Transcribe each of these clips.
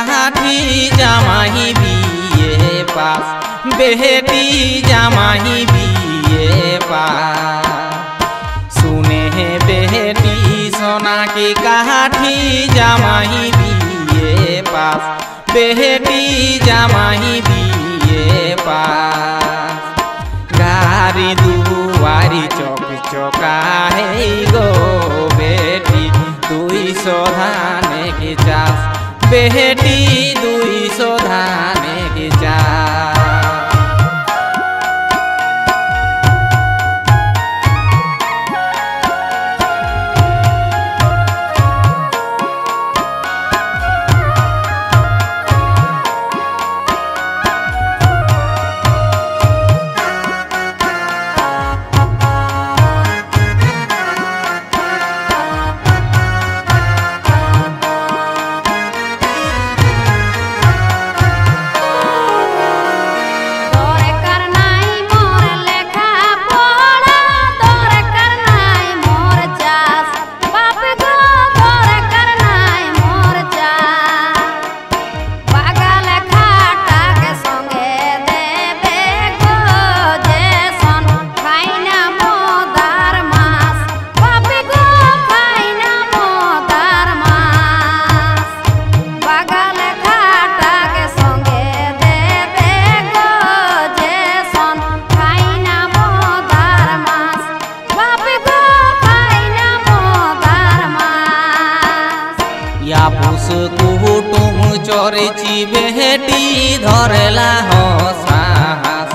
काठी जामाही बिए पास बेटी जामाही बिए पास सुने बेटी सोना की काठी जामाही बिए पास बेटी जामाही बिए पास गारी दुआरी चौक चौका है गो बेटी 200 धाने की चास बेटी 200 धाने की चास। कुटुम चोरची बेटी धरेला हो साहस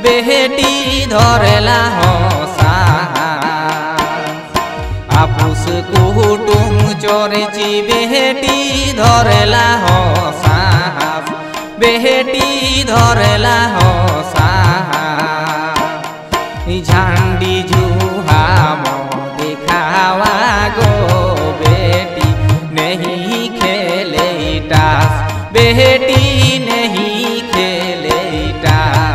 बेटी धरेला हो साहस आपुस कुटुम चोरची बेटी धरेला हो साहस बेटी धरेला हो साहस झंडी जुहा मो दिखावा गो बेटी नहीं खेले टास बेटी नहीं खेले टास।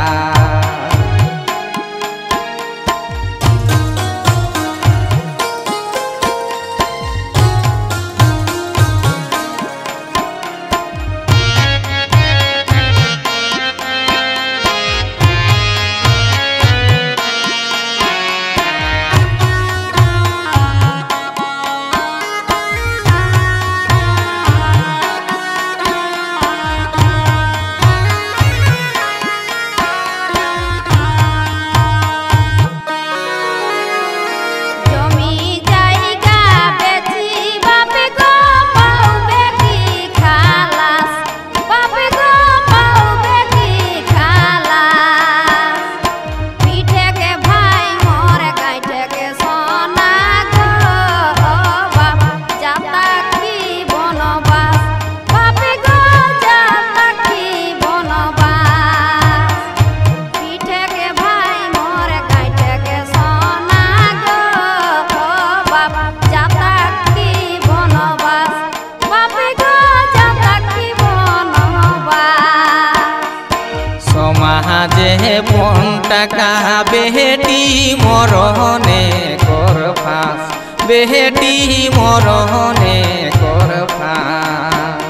समाजे पन टाका बेटी मरहने कर फास बेटी मरहने कर फास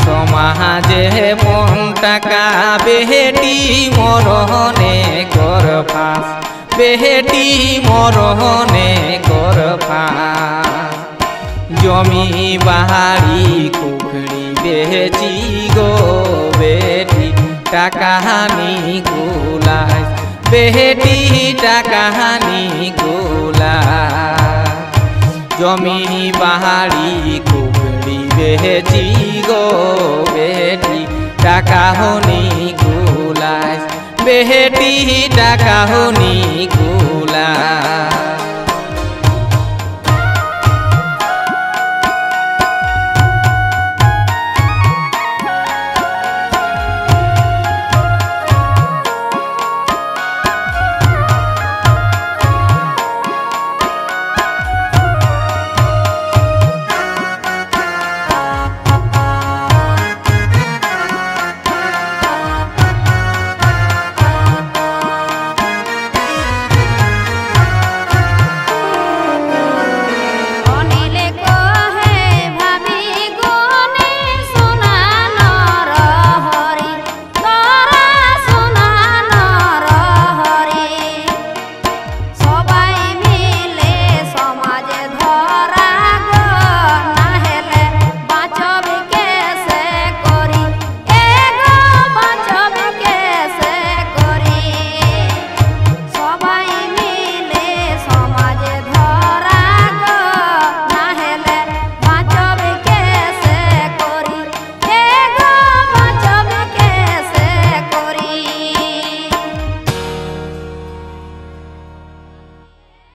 समाजे पन टाका बेटी मरहने कर फास बेटी मरहने कर फास जमी बाड़ी कुखड़ी बेची गो बेटी टाकाहानी गुलाय बेटी टाकाहानी गुलाय जमी बाड़ी कुखड़ी बेची गो बेटी टाकाहानी गुलाय बेटी टाकाहानी गुलाय।